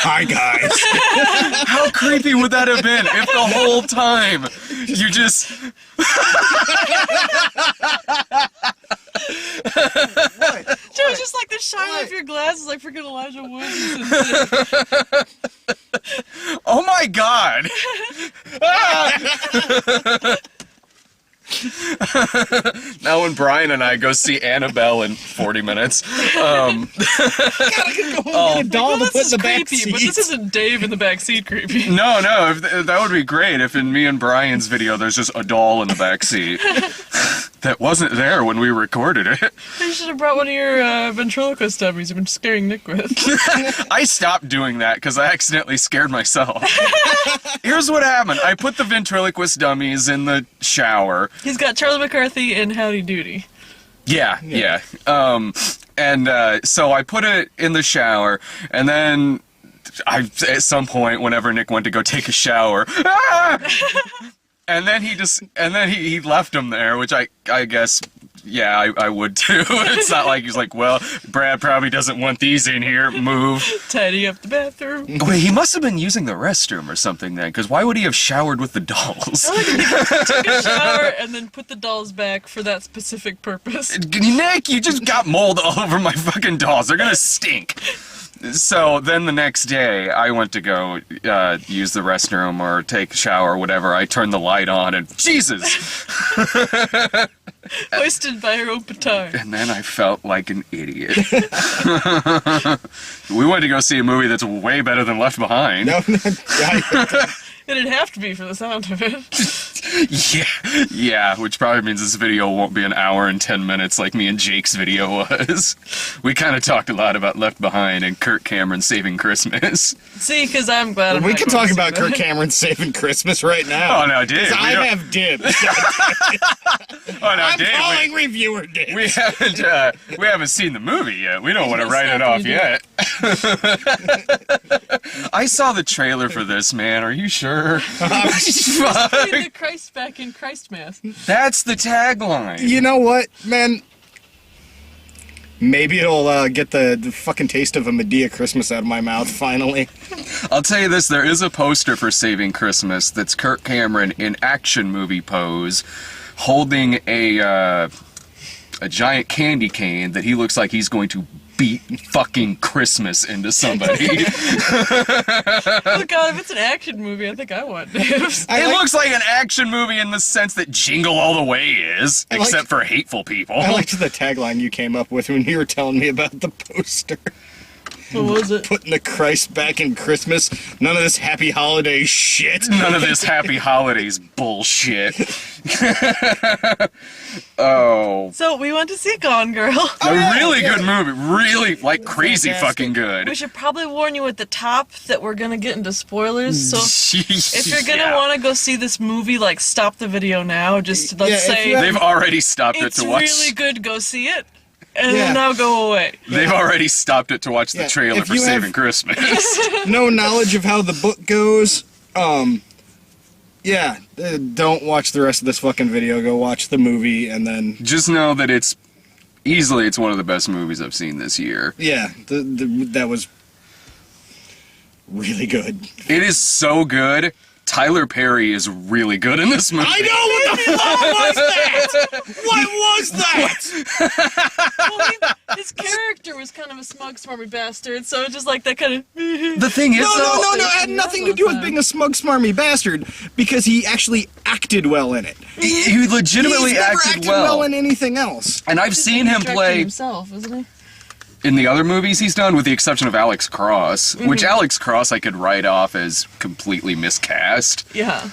Hi, guys. How creepy would that have been if the whole time you just... What? Joe, it's just like the shine of your glasses, like freaking Elijah Woods. Oh my god! Now when Brian and I go see Annabelle in 40 minutes, Gotta go home and get a doll to This put in is the back creepy, seat. but this isn't Dave in the back seat creepy. no, that would be great if in me and Brian's video there's just a doll in the back seat. That wasn't there when we recorded it. You should have brought one of your ventriloquist dummies you've been scaring Nick with. I stopped doing that because I accidentally scared myself. Here's what happened. I put the ventriloquist dummies in the shower. He's got Charlie McCarthy and Howdy Doody. Yeah. So I put it in the shower, and then at some point, whenever Nick went to go take a shower, and then he left him there, which I guess, yeah, I would too. It's not like he's like, well, Brad probably doesn't want these in here. Move. Tidy up the bathroom. Wait, he must have been using the restroom or something then, because why would he have showered with the dolls? I like that he took a shower and then put the dolls back for that specific purpose. Nick, you just got mold all over my fucking dolls. They're gonna stink. So then the next day, I went to go use the restroom or take a shower or whatever. I turned the light on and Jesus! Hoisted by her own petard. And then I felt like an idiot. We went to go see a movie that's way better than Left Behind. No, It'd have to be for the sound of it. Yeah, which probably means this video won't be an hour and 10 minutes like me and Jake's video was. We kind of talked a lot about Left Behind and Kirk Cameron Saving Christmas. See, because I'm glad we not can going talk to see about that. Kirk Cameron saving Christmas right now. Oh, no, Dave. I have dibs. I'm Dave, calling reviewer dibs. we haven't seen the movie yet. We don't want to write it Stop off you, yet. I saw the trailer for this, man. Are you sure? Fuck. Putting the Christ back in Christ Mass. That's the tagline. You know what, man? Maybe it'll get the fucking taste of a Medea Christmas out of my mouth, finally. I'll tell you this, there is a poster for Saving Christmas that's Kirk Cameron in action movie pose, holding a giant candy cane that he looks like he's going to beat fucking Christmas into somebody. Oh god, if it's an action movie, I think I want dibs. It looks like an action movie in the sense that Jingle All the Way is, except for hateful people. I liked the tagline you came up with when you were telling me about the poster. What was it? Putting the Christ back in Christmas. None of this happy holiday shit. None of this happy holidays bullshit. Oh. So, we went to see Gone Girl. A really good movie. Really, like, crazy Fantastic. fucking good. We should probably warn you at the top that we're gonna get into spoilers, so if you're gonna Yeah. want to go see this movie, like, stop the video now, just, let's Yeah, if say, you have- They've already stopped it it's to watch. really good, go see it, and Yeah. then now go away. They've already stopped it to watch the Yeah, trailer if for you have- Saving Christmas. No knowledge of how the book goes. Yeah, don't watch the rest of this fucking video. Go watch the movie and then... Just know that it's one of the best movies I've seen this year. Yeah, that was really good. It is so good. Tyler Perry is really good in this movie. I know! What the fuck was that? What was that? Well, his character was kind of a smug, smarmy bastard, so just like that kind of... The thing is, No, though, it had nothing to do with being a smug, smarmy bastard, because he actually acted well in it. he legitimately He's never acted acted well well. in anything else. And I've seen him play himself, isn't he? in the other movies he's done, with the exception of Alex Cross, which Alex Cross I could write off as completely miscast. Yeah.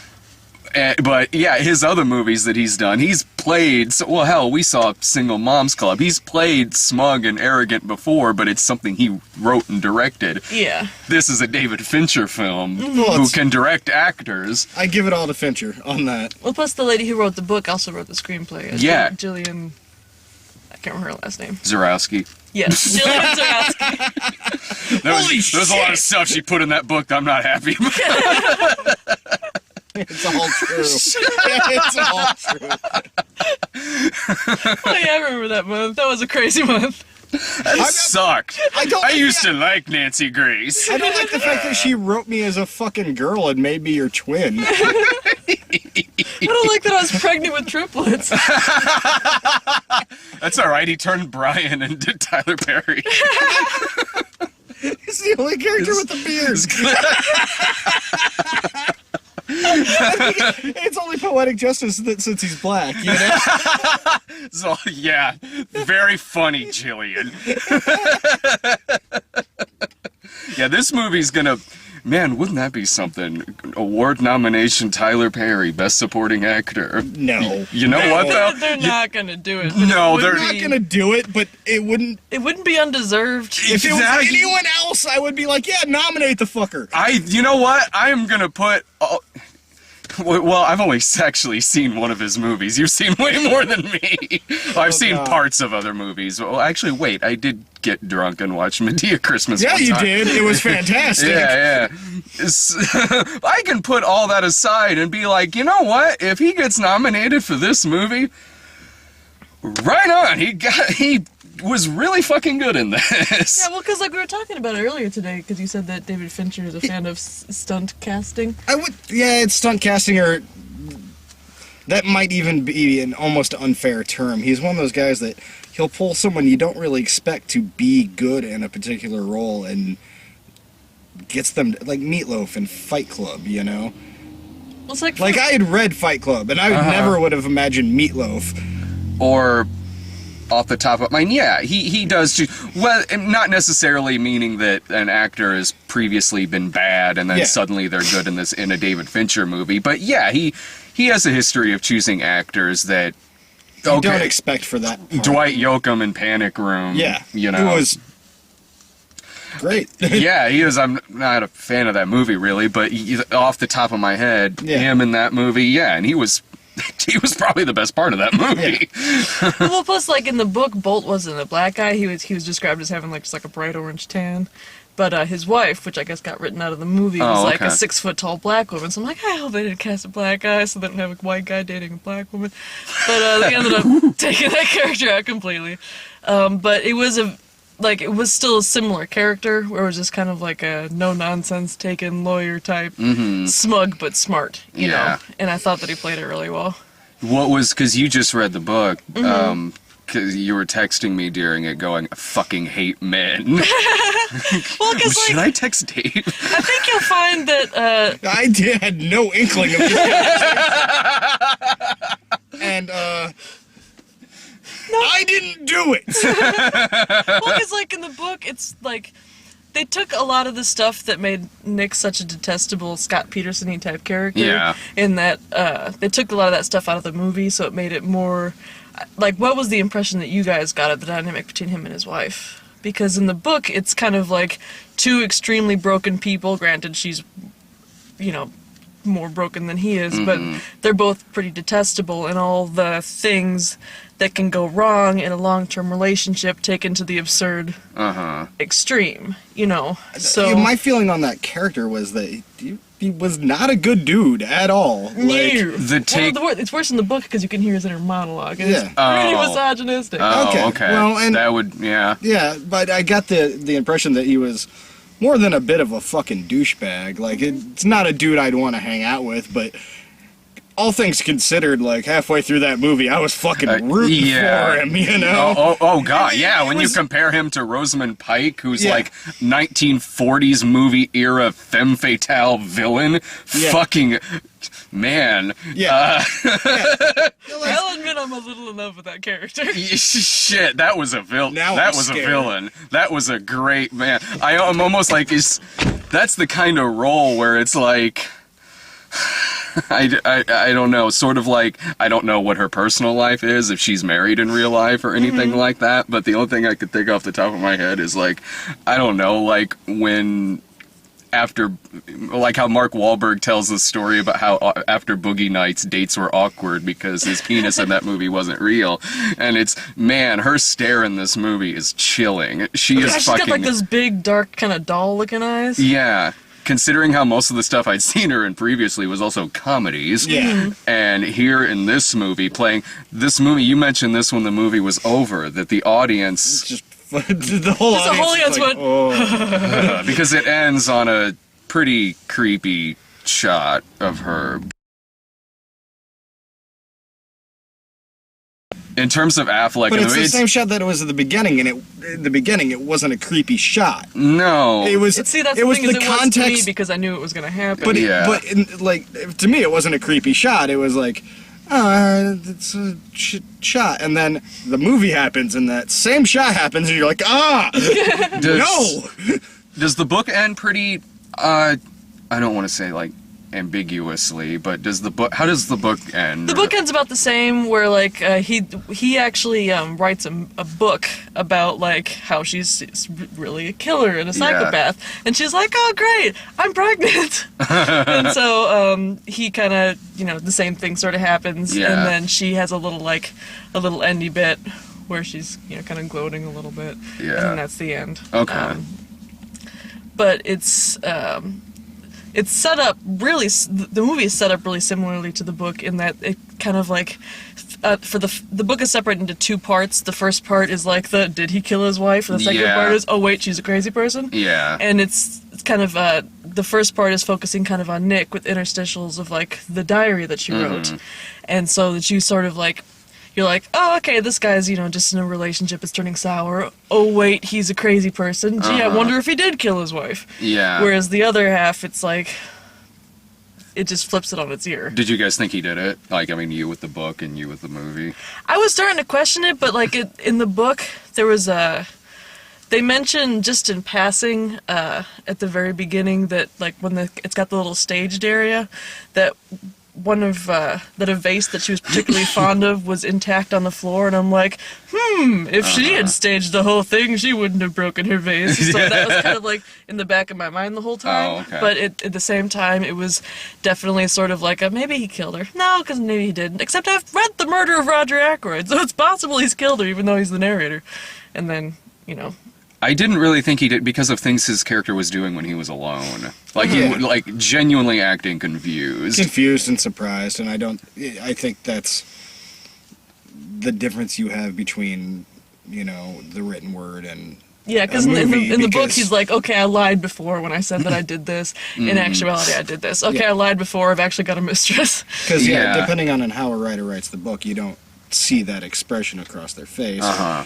But yeah, his other movies that he's done, he's played, well hell, we saw Single Moms Club. He's played smug and arrogant before, but it's something he wrote and directed. Yeah. This is a David Fincher film Well, who it's- can direct actors. I give it all to Fincher on that. Well, plus the lady who wrote the book also wrote the screenplay. Yeah. Jillian... I can't remember her last name. Zarowski. Yes, Jillian Zarowski. There's a lot of stuff she put in that book that I'm not happy about. It's all true. It's all true. Oh yeah, I remember that month. That was a crazy month. That sucked. I used to like Nancy Grace. I don't like the fact that she wrote me as a fucking girl and made me your twin. I don't like that I was pregnant with triplets. That's alright, he turned Brian into Tyler Perry. He's the only character with the beard. It's only poetic justice that since he's black, you know? So, yeah, very funny, Jillian. Yeah, this movie's gonna... Man, wouldn't that be something? Award nomination, Tyler Perry, Best Supporting Actor. No. You know what, though? They're not gonna do it. No, They're not gonna do it, but it wouldn't... It wouldn't be undeserved. If it was anyone else, I would be like, yeah, nominate the fucker. You know what? I am gonna put... Well, I've only actually seen one of his movies. You've seen way more than me. I've seen parts of other movies. Well, actually, wait. I did get drunk and watch Medea Christmas Yeah, one you time. did. It was fantastic. Yeah. I can put all that aside and be like, you know what? If he gets nominated for this movie, right on. He was really fucking good in this. Yeah, well, because like we were talking about it earlier today, because you said that David Fincher is a fan of stunt casting. It's stunt casting, or that might even be an almost unfair term. He's one of those guys that he'll pull someone you don't really expect to be good in a particular role and gets them, like Meatloaf in Fight Club, you know? Well, it's like I had read Fight Club, and I never would have imagined Meatloaf. Or... off the top of my he does too. Well, not necessarily meaning that an actor has previously been bad and then suddenly they're good in a David Fincher movie, but yeah, he has a history of choosing actors that you don't expect for that part. Dwight Yoakam in Panic Room, you know, he was great. Yeah, he is. I'm not a fan of that movie really, but off the top of my head, him in that movie, and he was probably the best part of that movie. Yeah. Well, plus, like in the book, Bolt wasn't a black guy. He was described as having like just like a bright orange tan. But his wife, which I guess got written out of the movie, was like a 6-foot-tall black woman. So I'm like, I hope they didn't cast a black guy, so they don't have a white guy dating a black woman. But they ended up taking that character out completely. But it was it was still a similar character, where it was just kind of like a no-nonsense, taken lawyer type, smug but smart, you know? And I thought that he played it really well. Because you just read the book, because you were texting me during it going, I fucking hate men. Well, because should I text Dave? I think you'll find that, I had no inkling of this. And, I didn't do it! Well, because, like, in the book, it's, like, they took a lot of the stuff that made Nick such a detestable Scott Peterson-y type character. Yeah. In that, they took a lot of that stuff out of the movie, so it made it more... Like, what was the impression that you guys got of the dynamic between him and his wife? Because in the book, it's kind of like two extremely broken people. Granted, she's, you know, more broken than he is, but they're both pretty detestable, and all the things that can go wrong in a long-term relationship taken to the absurd extreme, you know. So my feeling on that character was that he was not a good dude at all. Like, it's worse in the book because you can hear his inner monologue, and it's pretty misogynistic. Oh, okay. Well, and that would, yeah, but I got the impression that he was more than a bit of a fucking douchebag. Like, it's not a dude I'd want to hang out with, but all things considered, like, halfway through that movie, I was fucking rooting for him, you know? Oh God, yeah, when you compare him to Rosamund Pike, who's like 1940s movie era femme fatale villain, fucking... Man. Yeah. I'll admit I'm a little in love with that character. Shit, that was a villain. That was scared. A villain. That was a great man. I'm almost like, that's the kind of role where it's like, I don't know, sort of like, I don't know what her personal life is, if she's married in real life or anything like that, but the only thing I could think off the top of my head is like, I don't know, like when... After, like how Mark Wahlberg tells the story about how after Boogie Nights, dates were awkward because his penis in that movie wasn't real. And it's, man, her stare in this movie is chilling. She's got like those big, dark, kind of doll-looking eyes. Yeah. Considering how most of the stuff I'd seen her in previously was also comedies. Yeah. And here in this movie, playing this movie, you mentioned this when the movie was over, that the audience... Just But the whole Just the whole audience is like, audience oh. Because it ends on a pretty creepy shot of her. In terms of Affleck, But it's the same shot that it was at the beginning, and in the beginning, it wasn't a creepy shot. no, It was. See, that's it the was thing is the it was to me context. because I knew it was going to happen. But Yeah. like to me, it wasn't a creepy shot. It was like, it's a shot, and then the movie happens, and that same shot happens, and you're like, no. Does the book end pretty? I don't want to say like ambiguously, but does the book? How does the book end? The book ends about the same, where like he actually writes a book about like how she's really a killer and a psychopath, and she's like, oh great, I'm pregnant, and so he kind of the same thing sort of happens, and then she has a little endy bit where she's kind of gloating a little bit, and then that's the end. Okay. But it's set up really. The movie is set up really similarly to the book in that it kind of like, for the book is separated into two parts. The first part is like did he kill his wife, and the second part is, oh wait, she's a crazy person. Yeah. And it's kind of the first part is focusing kind of on Nick with interstitials of like the diary that she wrote, and so that you sort of like. You're like, oh, okay, this guy's, just in a relationship, it's turning sour. Oh, wait, he's a crazy person. Gee, I wonder if he did kill his wife. Yeah. Whereas the other half, it's like, it just flips it on its ear. Did you guys think he did it? Like, I mean, you with the book and you with the movie? I was starting to question it, but, like, in the book, there was they mentioned just in passing at the very beginning that, like, when it's got the little staged area, that one of that a vase that she was particularly fond of was intact on the floor, and I'm like, if she had staged the whole thing, she wouldn't have broken her vase. So that was kind of like in the back of my mind the whole time. Oh, okay. But at the same time, it was definitely sort of like maybe he killed her. No, because maybe he didn't. Except I've read The Murder of Roger Ackroyd, so it's possible he's killed her, even though he's the narrator. And then, I didn't really think he did because of things his character was doing when he was alone. Like, he like genuinely acting confused. Confused and surprised, and I think that's the difference you have between, the written word and yeah, because in the book he's like, okay, I lied before when I said that I did this. In actuality, I did this. Okay, I lied before. I've actually got a mistress. Because depending on how a writer writes the book, you don't see that expression across their face.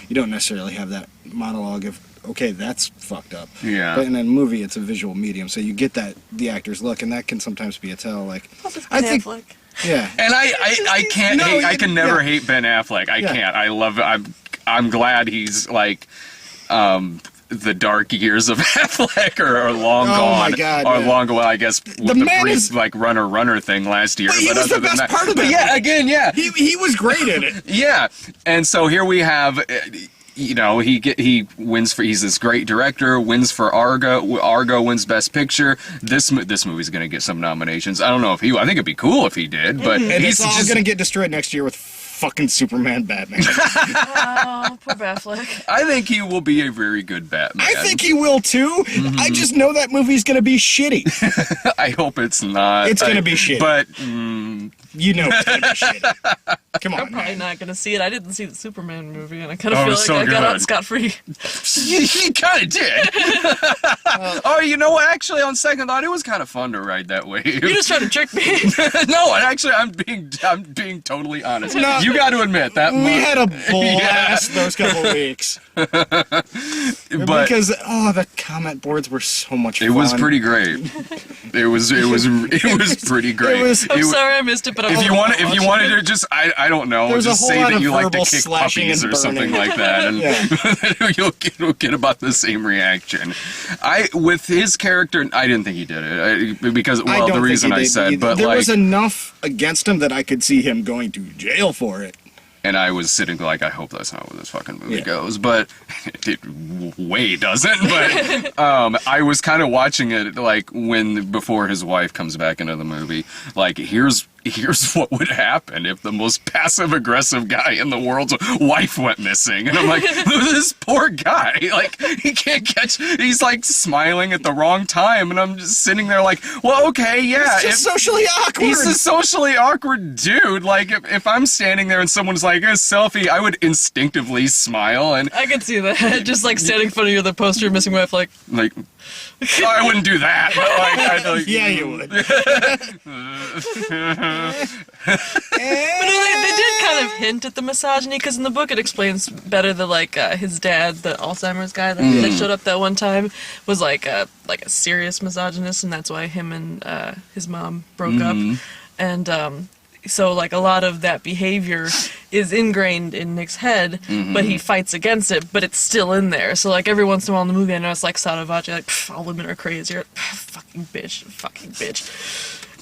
You don't necessarily have that monologue of, okay, that's fucked up. Yeah. But in a movie, it's a visual medium, so you get the actor's look, and that can sometimes be a tell. Like, I think, Affleck. yeah. And I can't hate. I can never hate Ben Affleck. I can't. I love it. I'm glad he's like, the dark years of Affleck are long gone. My God, or long gone, I guess, with the man brief is- like runner thing last year. But he was the best part of But that yeah, movie. again, yeah. He was great in it. Yeah, and so here we have, he wins for, he's this great director, wins for Argo. Argo wins Best Picture. This movie's gonna get some nominations. I don't know if I think it'd be cool if he did, but And he's it's all just gonna get destroyed next year with fucking Superman Batman. Oh, poor Affleck. I think he will be a very good Batman. I think he will too. I just know that movie's gonna be shitty. I hope it's not. It's gonna be shitty. But You know it's gonna be shitty. Come on, I'm probably man. not gonna see it. I didn't see the Superman movie, and I kind of Oh, feel it was like so I got good. out scot-free. you kind of did. Oh, you know what? Actually, on second thought, it was kind of fun to ride that wave. You're just trying to trick me. No, actually, I'm being totally honest. No. You got to admit that We had a blast those couple weeks. but Because the comment boards were so much fun. it was pretty great. It was pretty great. I'm sorry I missed it, but If you wanted to just, I don't know, There's a just whole say lot that of you like to verbal kick slashing puppies and or something burning. like that, and you'll get about the same reaction. With his character, I didn't think he did it because I don't the think reason he I did said, either. but there like, was enough against him that I could see him going to jail for it. and I was sitting like, I hope that's not where this fucking movie Yeah. goes, but it way doesn't. But I was kind of watching it like before his wife comes back into the movie. Like, here's here's what would happen if the most passive-aggressive guy in the world's wife went missing. And I'm like, this poor guy, like, he can't catch, he's like smiling at the wrong time, and I'm just sitting there like, well, okay, yeah. He's just socially awkward. He's a socially awkward dude. Like, if I'm standing there and someone's like, a selfie, I would instinctively smile, and... I can see that. Just like standing in front of you with a poster of missing wife, like... I wouldn't do that. But like, yeah, you would. But no, they did kind of hint at the misogyny, because in the book it explains better that like his dad, the Alzheimer's guy that showed up that one time, was like a serious misogynist, and that's why him and his mom broke up. And so like a lot of that behavior is ingrained in Nick's head, but he fights against it, but it's still in there. So like every once in a while in the movie, I know it's like Sotavace, like, all women are crazy, or fucking bitch.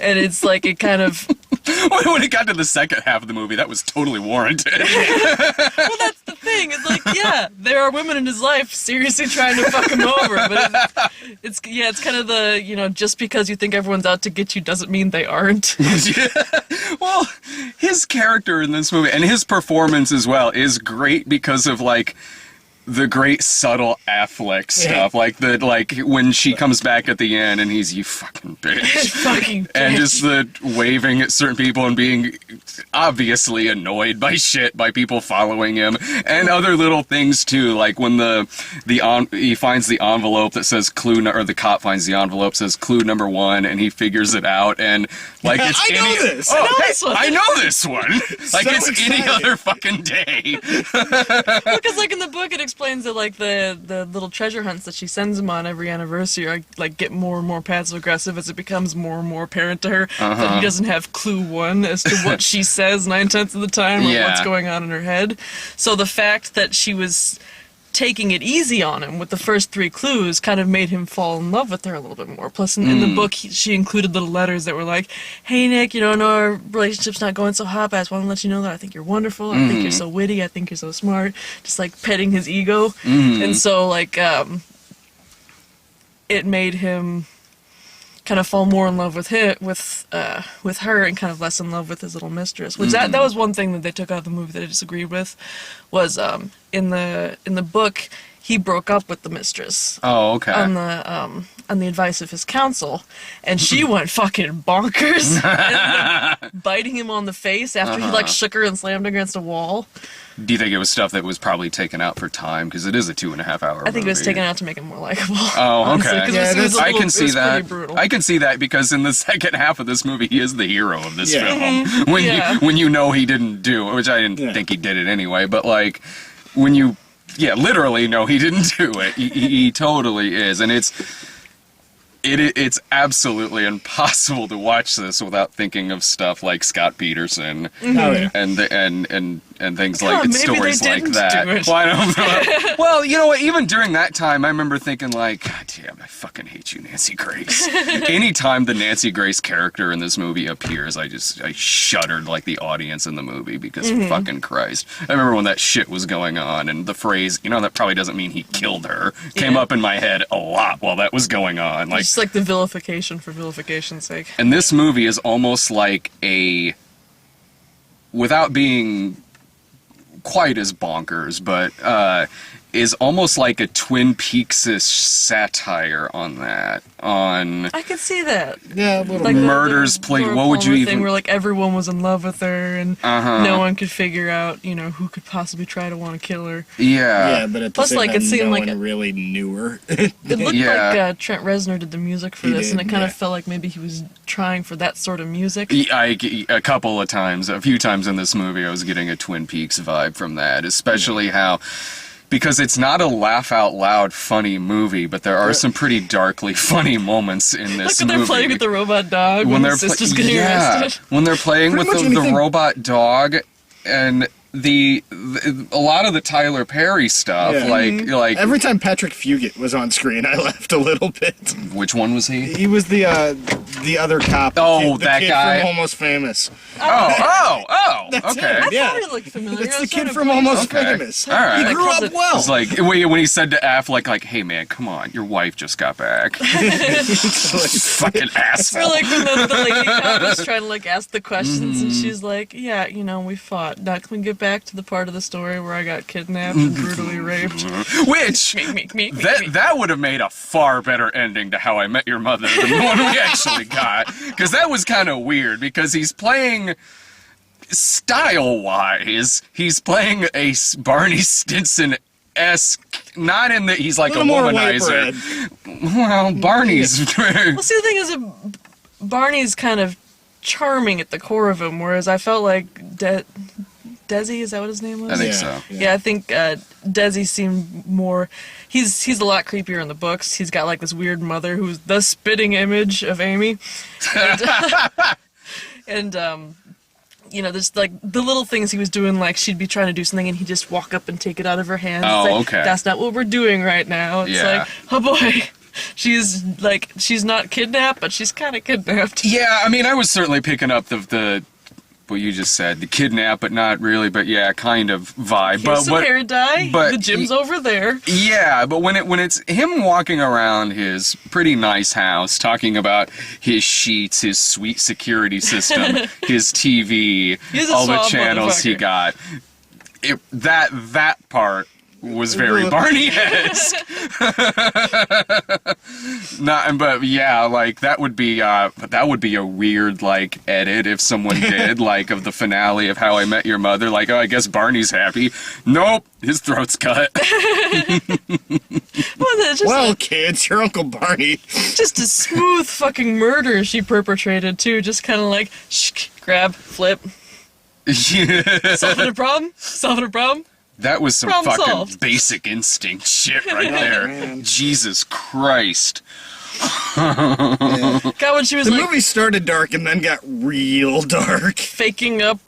And it's like, it kind of... When it got to the second half of the movie, that was totally warranted. Well, that's the thing. It's like, yeah, there are women in his life seriously trying to fuck him over, but it's kind of the, just because you think everyone's out to get you doesn't mean they aren't. Well, his character in this movie, and his performance as well, is great because of, like, the great subtle Affleck stuff, like when she comes back at the end and he's, you fucking bitch, fucking bitch. And just the waving at certain people and being obviously annoyed by shit by people following him, and other little things too, like when he finds the envelope that says or the cop finds the envelope that says clue number 1, and he figures it out, and like it's I know this. Oh, I know I know this this one. one. Like So it's any excited. other fucking day. Because like in the book it explains that like the little treasure hunts that she sends him on every anniversary are like get more and more passive aggressive as it becomes more and more apparent to her that he doesn't have clue 1 as to what she says 9/10 of the time, or what's going on in her head. So the fact that she was taking it easy on him with the first 3 clues kind of made him fall in love with her a little bit more. Plus in the book she included little letters that were like, hey Nick, I know our relationship's not going so hot, but I just want to let you know that I think you're wonderful, I think you're so witty, I think you're so smart, just like petting his ego. And so like it made him kind of fall more in love with her and kind of less in love with his little mistress, which that was one thing that they took out of the movie that I disagreed with, was in the book he broke up with the mistress. Oh, okay. On the advice of his counsel, and she went fucking bonkers, and, like, biting him on the face after he like shook her and slammed her against a wall. Do you think it was stuff that was probably taken out for time? Because it is a 2.5-hour movie. I think it was taken out to make him more likable. Oh, honestly, okay. 'cause Yeah, it was a I little- can it see was pretty that. brutal. I can see that because in the second half of this movie, he is the hero of this film. Yeah. When you know he didn't do it, which I didn't think he did it anyway, but like when you literally know he didn't do it, he totally is, and it's absolutely impossible to watch this without thinking of stuff like Scott Peterson and things like maybe stories they like didn't that. do it. Well, I don't know. Well, you know what? Even during that time, I remember thinking like, God damn, I fucking hate you, Nancy Grace. Anytime the Nancy Grace character in this movie appears, I shuddered like the audience in the movie because fucking Christ. I remember when that shit was going on, and the phrase, that probably doesn't mean he killed her, came up in my head a lot while that was going on. Like, just like the vilification for vilification's sake. and this movie is almost like without being quite as bonkers, but is almost like a Twin Peaks-ish satire on that. I could see that. Yeah, a little Like bit. Murders played. Laura What would you Palmer even? thing where like everyone was in love with her and no one could figure out, who could possibly try to want to kill her. Yeah. Yeah, but at the Plus, same like, time, it seemed no like one really knew her. It looked Yeah. like Trent Reznor did the music for He this, and did, it kind of yeah. felt like maybe he was trying for that sort of music. A couple of times, a few times in this movie, I was getting a Twin Peaks vibe from that, especially how. Because it's not a laugh-out-loud funny movie, but there are some pretty darkly funny moments in Like this when movie. they're playing with the robot dog when they're the sister's getting arrested. when they're playing Pretty with much the anything- robot dog, and a lot of the Tyler Perry stuff, Yeah. like Every time Patrick Fugit was on screen, I laughed a little bit. which one was he? He was the other cop. Oh, the that kid guy? from Almost Famous. That's okay. him. I Yeah. thought it looked familiar. It's I the was kid trying to from place- Almost Okay. Famous. All right. He grew Like, up well. It's like when he said to Affleck, like, "Hey man, come on, your wife just got back." Fucking Or asshole. like when the lady cop was trying to like ask the questions and she's like, yeah, we fought. Now can we get back to the part of the story where I got kidnapped and brutally raped? Which that would have made a far better ending to How I Met Your Mother than the one we actually got, because that was kind of weird because he's playing. Style-wise, he's playing a Barney Stinson-esque, not in that he's like a little more white womanizer. bread. Well, Barney's. Well, see, the thing is, Barney's kind of charming at the core of him, whereas I felt like Desi, is that what his name was? I think Yeah. so. Yeah, I think Desi seemed more. He's a lot creepier in the books. He's got like this weird mother who's the spitting image of Amy, and there's like the little things he was doing, like she'd be trying to do something and he'd just walk up and take it out of her hands. Oh, It's like, okay. That's not what we're doing right now. It's Yeah. like, oh boy, she's not kidnapped, but she's kind of kidnapped. Yeah, I mean, I was certainly picking up the what you just said, the kidnap, but not really, but yeah, kind of vibe. Here's some hair dye. but The gym's over there. Yeah, but when it's him walking around his pretty nice house, talking about his sheets, his sweet security system, his TV, He's a all the soft channels he motherfucker. got, that part was very Barney-esque. But yeah, like that would be a weird like edit if someone did like of the finale of How I Met Your Mother. Like, oh, I guess Barney's happy. Nope, his throat's cut. Well, kids, your Uncle Barney. Just a smooth fucking murder she perpetrated too. Just kind of like grab, flip, Yeah. solving a problem, solving a problem. That was some Problem fucking solved. basic instinct shit right there. man. Jesus Christ. God, when she was The like movie started dark and then got real dark. faking up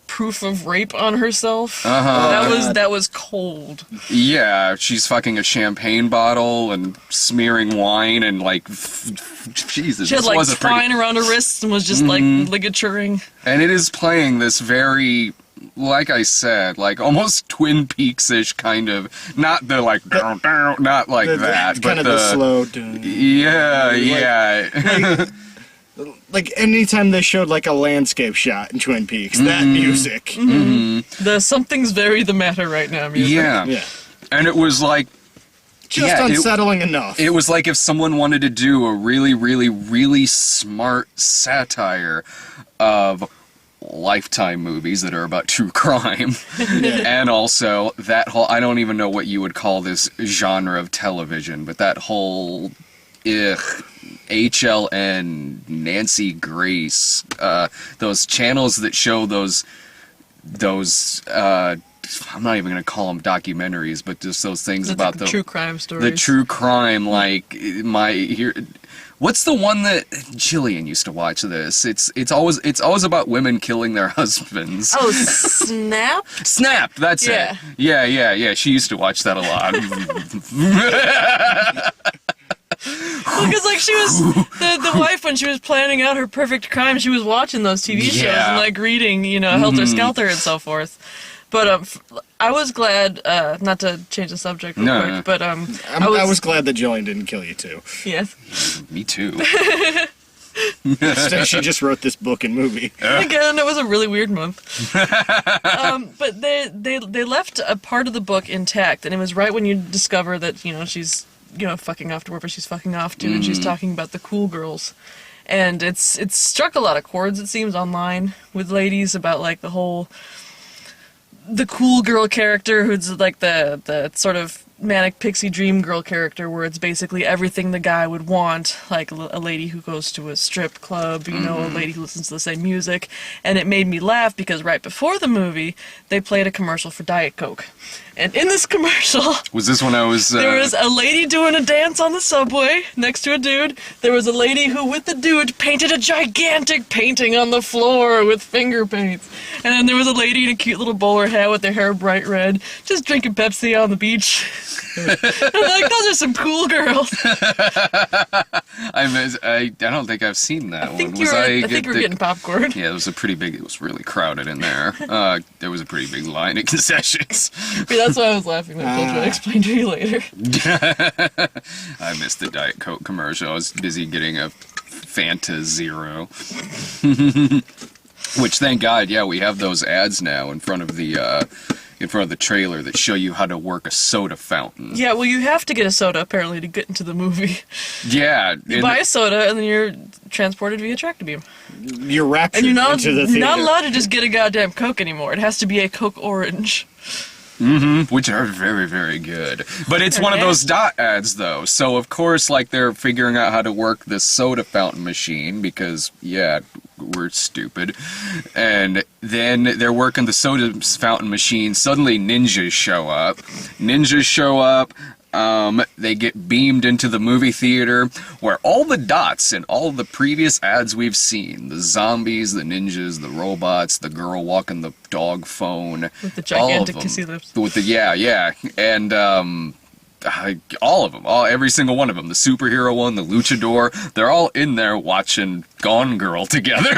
proof of rape on herself. Uh-huh. That was cold. Yeah, she's fucking a champagne bottle and smearing wine and like, Jesus. She had this like was a pretty- twine around her wrists and was just like ligaturing. And it is playing this very, like I said, like almost Twin Peaks-ish kind of, not the like, not like that, but kind of the slow. dun- Yeah, yeah. Like anytime they showed like a landscape shot in Twin Peaks, that music. The something's very the matter right now music. Yeah. Yeah. And it was like, Just Yeah, unsettling enough. it was like if someone wanted to do a really, really, really smart satire of Lifetime movies that are about true crime. And also that whole, I don't even know what you would call this genre of television, but that whole HLN, Nancy Grace, those channels that show those I'm not even going to call them documentaries, but just those things about the true crime stories. the true crime, like what's the one that Jillian used to watch this? It's always about women killing their husbands. Oh, Snap? Snap, that's Yeah. it. Yeah. She used to watch that a lot. Because like she was the wife when she was planning out her perfect crime, she was watching those TV shows Yeah. and like reading, Helter Skelter and so forth. But I was glad, not to change the subject real No, quick, no. but I was glad that Jillian didn't kill you too. yes. Me too. Instead, she just wrote this book and movie. Again, it was a really weird month. But they left a part of the book intact, and it was right when you discover that she's fucking off to wherever she's fucking off to, and she's talking about the cool girls, and it's struck a lot of chords, it seems, online with ladies about like the cool girl character who's like the sort of manic pixie dream girl character where it's basically everything the guy would want, like a lady who goes to a strip club, you know, a lady who listens to the same music. And it made me laugh because right before the movie, they played a commercial for Diet Coke. And in this commercial... Was this when I was... There was a lady doing a dance on the subway next to a dude. There was a lady who, with the dude, painted a gigantic painting on the floor with finger paints. And then there was a lady in a cute little bowler hat with their hair bright red, just drinking Pepsi on the beach. I'm like, those are some cool girls. I don't think I've seen that one. I think you were getting popcorn. Yeah, it was it was really crowded in there. There was a pretty big line at concessions. Yeah, that's why I was laughing. I'll try to explain to you later. I missed the Diet Coke commercial. I was busy getting a Fanta Zero. Which, thank God, yeah, we have those ads now in front of the trailer that show you how to work a soda fountain. Yeah, well, you have to get a soda, apparently, to get into the movie. Yeah. You buy a soda, and then you're transported via tractor beam. You're raptured and you're into the theater. not allowed to just get a goddamn Coke anymore. It has to be a Coke Orange. Which are very, very good. But it's one of those dot ads, though. So, of course, like, they're figuring out how to work this soda fountain machine because, yeah, we're stupid. And then they're working the soda fountain machine. Suddenly, ninjas show up. They get beamed into the movie theater where all the dots in all the previous ads we've seen, the zombies, the ninjas, the robots, the girl walking the dog phone. With the gigantic kissy lips. Yeah. And, all of them, every single one of them, the superhero one, the luchador, they're all in there watching Gone Girl together.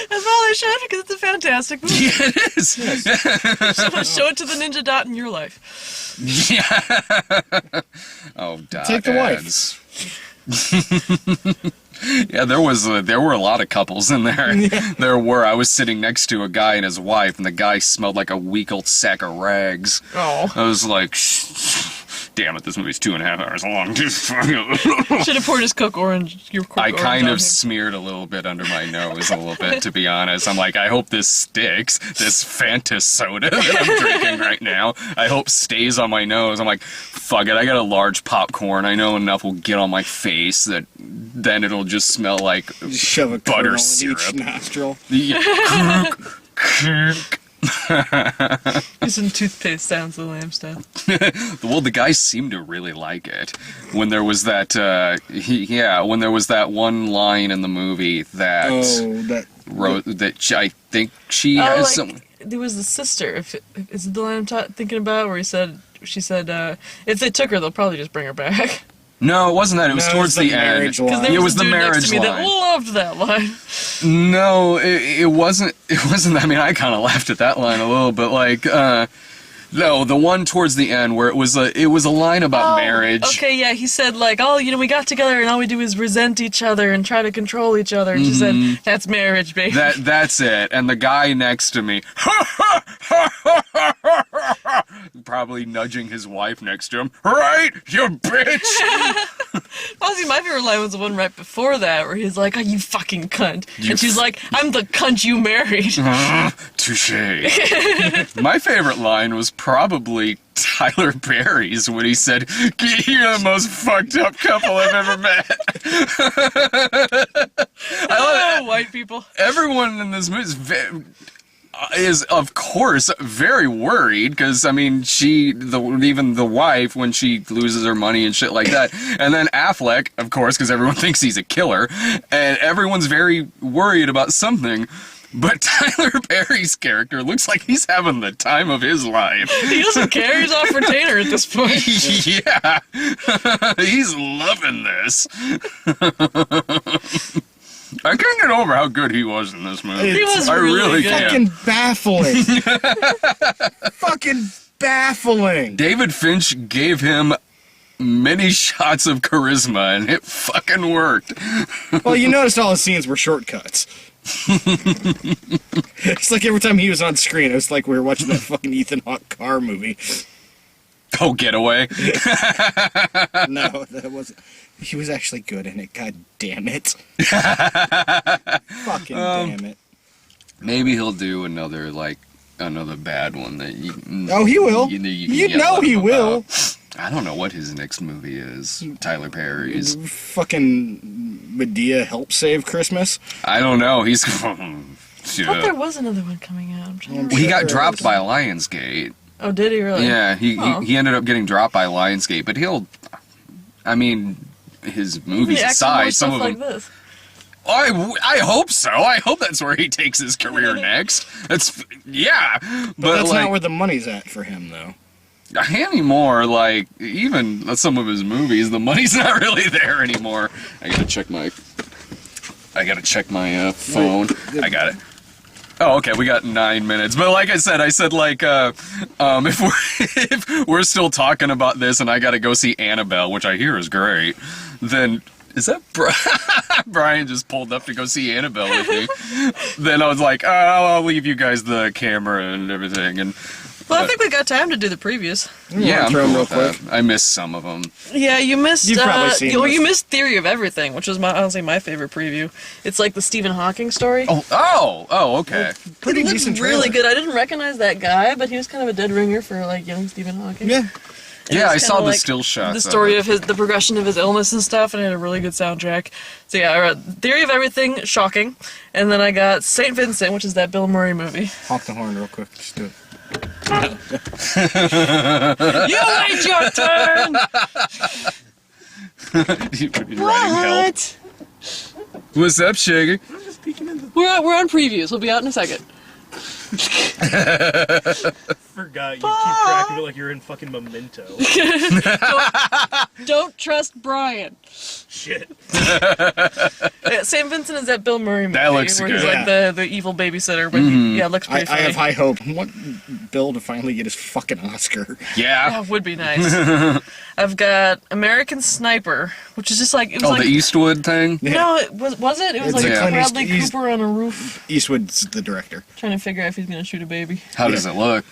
That's all they should, because it's a fantastic movie. Yeah, it is. Yes. Show it to the ninja dot in your life. Yeah. Oh, dot Take the ads. Yeah, there were a lot of couples in there. Yeah. I was sitting next to a guy and his wife, and the guy smelled like a week old sack of rags. Oh. I was like, damn it, this movie's 2.5 hours long. Should have poured his Coke Orange. I kind of smeared a little bit under my nose, a little bit, to be honest. I'm like, I hope this sticks. This Fanta soda that I'm drinking right now, I hope stays on my nose. I'm like, fuck it, I got a large popcorn. I know enough will get on my face that then it'll just smell like Shove a butter kernel syrup. in each nostril. Do some toothpaste sounds the lamb style. Well, the guys seemed to really like it. When there was that, when there was that one line in the movie that I think she has some. There was the sister. Is it the line I'm thinking about, where she said, if they took her, they'll probably just bring her back. No, it wasn't that. It was towards the end. Because there was the marriage next to me that loved that line. No, it wasn't. It wasn't. I mean, I kind of laughed at that line a little, but like, no, the one towards the end where it was a line about marriage. Okay, yeah, he said like, we got together and all we do is resent each other and try to control each other. And she said, that's marriage, baby. That's it. And the guy next to me, probably nudging his wife next to him. Right, you bitch. Honestly, my favorite line was the one right before that, where he's like, "Oh, you fucking cunt," and she's like, "I'm the cunt you married." Touche. My favorite line was probably Tyler Perry's when he said, "You're the most fucked up couple I've ever met." I love it. White people. Everyone in this movie is of course very worried because I mean even the wife when she loses her money and shit like that, and then Affleck of course because everyone thinks he's a killer and everyone's very worried about something. But Tyler Perry's character looks like he's having the time of his life. He doesn't care. He's off retainer at this point. Yeah. He's loving this. I can't get over how good he was in this movie. He was really good. Fucking baffling. Fucking baffling. David Finch gave him many shots of charisma, and it fucking worked. Well, you noticed all his scenes were shortcuts. It's like every time he was on screen, it was like we were watching that fucking Ethan Hawke car movie. Oh, Getaway. No, that wasn't. He was actually good in it. God damn it. Fucking damn it. Maybe he'll do another, like, another bad one that you. Oh, he will. You You can know yell at he him will. about. I don't know what his next movie is. Tyler Perry's. Fucking Medea help save Christmas. I don't know. He's. I thought there was another one coming out. I'm trying to Well, he got Sure dropped is. by Lionsgate. Oh, did he really? Yeah, Oh. he ended up getting dropped by Lionsgate, but he'll. I mean, his movies He acts in more aside, some stuff of them. like this. I hope so. I hope that's where he takes his career next. Yeah, But that's like, not where the money's at for him, though. anymore. Like even some of his movies, the money's not really there anymore. I gotta check my phone. I got it. Oh, okay, we got 9 minutes. But like I said like, if we're still talking about this and I gotta go see Annabelle, which I hear is great, then is that Brian just pulled up to go see Annabelle with me? Then I was like, oh, I'll leave you guys the camera and everything. And Well, I think we got time to do the previews. yeah, I'm throw 'em cool real with that. quick. I missed some of them. Yeah, you missed. You've probably seen you this. missed Theory of Everything, which was honestly my favorite preview. It's like the Stephen Hawking story. Oh, okay. Pretty It looked decent really trailer. good. I didn't recognize that guy, but he was kind of a dead ringer for like young Stephen Hawking. Yeah. And Yeah, it's I saw kinda the like still shots. the story of the progression of his illness and stuff, and it had a really good soundtrack. So yeah, I read Theory of Everything, shocking, and then I got Saint Vincent, which is that Bill Murray movie. Honk the horn real quick. Just do it. You wait your turn. What? What's up, Shaggy? We're on previews. We'll be out in a second. Forgot you keep track of it like you're in fucking Memento. Don't trust Brian. Shit. St. Vincent is that Bill Murray movie That looks where he's good. like the evil babysitter, but yeah, it looks I pretty funny. have high hope. I want Bill to finally get his fucking Oscar. Yeah. That would be nice. I've got American Sniper, which is just like it was Oh, like the Eastwood thing? no, it was it? It was It's like a Clint Bradley East- Cooper on a roof Eastwood's the director. trying to figure out if he's gonna shoot a baby. How does it look?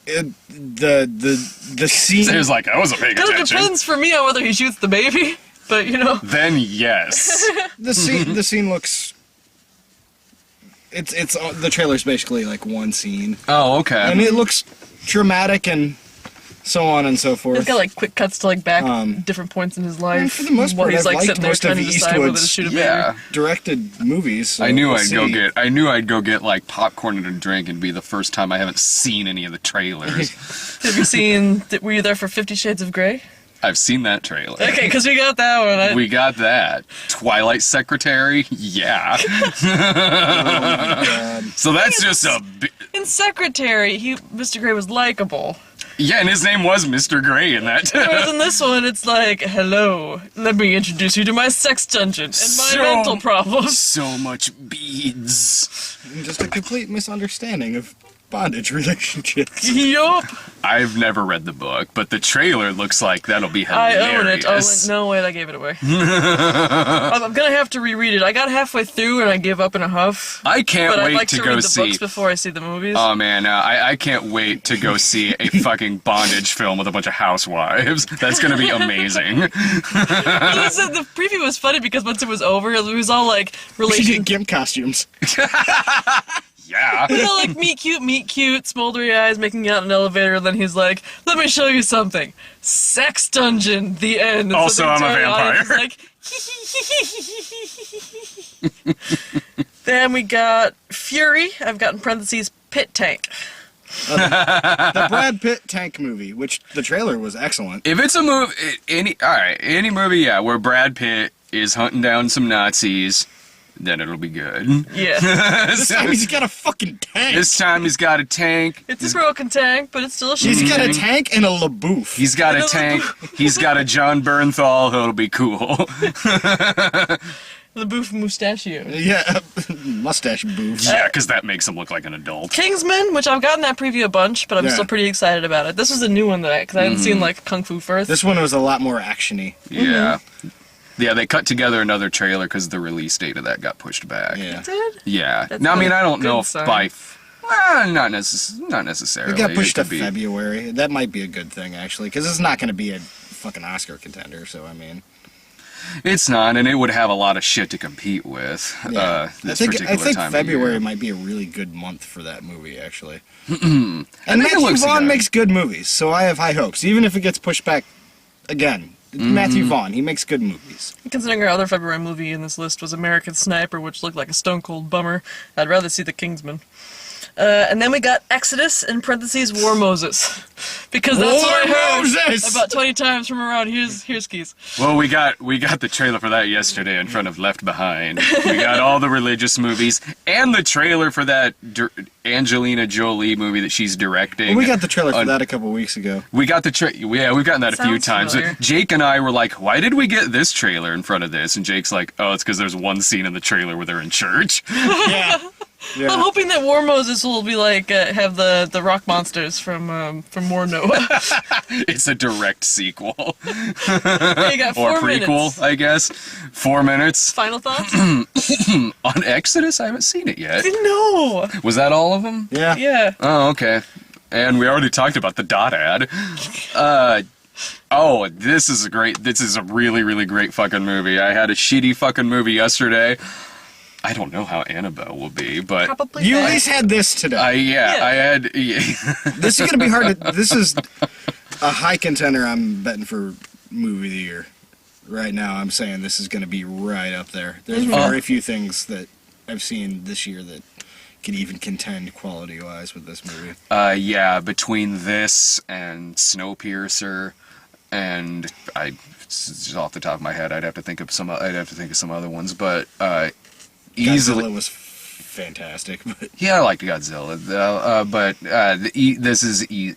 The scene. It was like, I wasn't paying Kind of attention. depends for me on whether he shoots the baby, but you know. Then yes. The scene looks. It's the trailer's basically like one scene, Oh, okay. and it looks dramatic and so on and so forth. It's got like quick cuts to like back Um, different points in his life. for the most while part, he's I've like liked sitting there most of trying to decide whether to Eastwood's- shoot a Yeah. baby. Directed movies. So I knew we'll I'd go see. get like popcorn and a drink and be the first time I haven't seen any of the trailers. Have you seen? Were you there for 50 Shades of Grey? I've seen that trailer. Okay, because we got that one. We got that. Twilight Secretary? Yeah. So that's just a In Secretary, Mr. Grey was likable. yeah, and his name was Mr. Gray in that. Whereas in this one, it's like, hello, let me introduce you to my sex dungeon and my mental problems. So much beads. Just a complete misunderstanding of bondage relationships. Yup. I've never read the book, but the trailer looks like that'll be I hilarious. own it. Oh, no way, I gave it away. I'm gonna have to reread it. I got halfway through and I gave up in a huff. I can't But I'd wait like to to go read the see. books before I see the movies. Oh man, I can't wait to go see a fucking bondage film with a bunch of housewives. That's gonna be amazing. The preview was funny because once it was over, it was all like We should relation. get gimp costumes. Yeah. You know, like meet cute, smoldery eyes, making out in an elevator, and then he's like, "Let me show you something. Sex dungeon. The end." And Also, the I'm a entire audience vampire. is like, then we got Fury. I've got in parentheses Pit Tank. The Brad Pitt tank movie, which the trailer was excellent. If it's a movie, any movie, yeah, where Brad Pitt is hunting down some Nazis, then it'll be good. Yeah, This time he's got a fucking tank. This time he's got a tank. it's a broken tank, but it's still a shitty He's got a tank. tank and a LaBouffe. He's got a tank. He's got a John Bernthal who'll be cool. The boof mustachio. Yeah, mustache boof. Yeah, because that makes him look like an adult. Kingsman, which I've gotten that preview a bunch, but I'm Yeah. still pretty excited about it. This was a new one because I hadn't seen like Kung Fu first. This one was a lot more actiony. Yeah. Yeah, they cut together another trailer because the release date of that got pushed back. Yeah. Did? Yeah. That's Now, I mean, a I don't know good if sign. by... not necessarily. It got pushed to could be- February. That might be a good thing, actually, because it's not going to be a fucking Oscar contender, so I mean. It's not, and it would have a lot of shit to compete with. Yeah. This I particular think time February of year. might be a really good month for that movie, actually. I And think it Matthew looks Vaughn good. makes good movies, so I have high hopes. Even if it gets pushed back again. Matthew Vaughn, he makes good movies. Considering our other February movie in this list was American Sniper, which looked like a stone cold bummer, I'd rather see The Kingsman. And then we got Exodus, in parentheses, War Moses. Because that's War what I heard Moses! about 20 times from around. Here's Keys. Well, we got the trailer for that yesterday in front of Left Behind. We got all the religious movies and the trailer for that Angelina Jolie movie that she's directing. Well, we got the trailer for that a couple weeks ago. We got the yeah, we've gotten that a few Sounds times. familiar. Jake and I were like, why did we get this trailer in front of this? And Jake's like, oh, it's because there's one scene in the trailer where they're in church. Yeah. Yeah. I'm hoping that War Moses will be like, have the rock monsters from War Noah. It's a direct sequel. You got Or 4 prequel, minutes. I guess. 4 minutes. Final thoughts? On Exodus? I haven't seen it yet. No! Was that all of them? Yeah. Yeah. Oh, okay. And we already talked about the dot ad. This is a really, really great fucking movie. I had a shitty fucking movie yesterday. I don't know how Annabelle will be, but Probably You at bad. least had this today. I Yeah. had This is going to be hard to... This is a high contender I'm betting for movie of the year. Right now, I'm saying this is going to be right up there. There's very few things that I've seen this year that could even contend quality-wise with this movie. between this and Snowpiercer, and just off the top of my head, I'd have to think of some other ones, but easily. Godzilla was fantastic, but Yeah, I like Godzilla,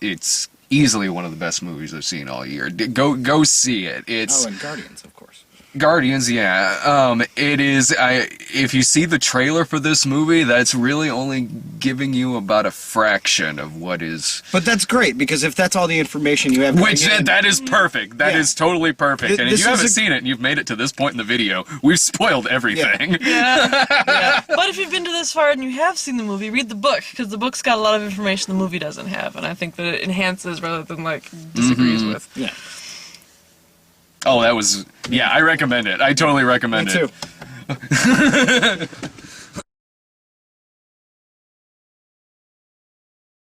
it's easily one of the best movies I've seen all year. Go see it. It's and Guardians, of course. Guardians, yeah. It is. If you see the trailer for this movie, that's really only giving you about a fraction of what is. But that's great because if that's all the information you have, Which going in- that is perfect. That is Yeah. totally perfect. And if This you haven't is a- seen it and you've made it to this point in the video, we've spoiled everything. Yeah. But if you've been to this far and you have seen the movie, read the book, because the book's got a lot of information the movie doesn't have, and I think that it enhances rather than, like, disagrees with. yeah, Oh, that was. Yeah, I recommend it. I totally recommend me it. too.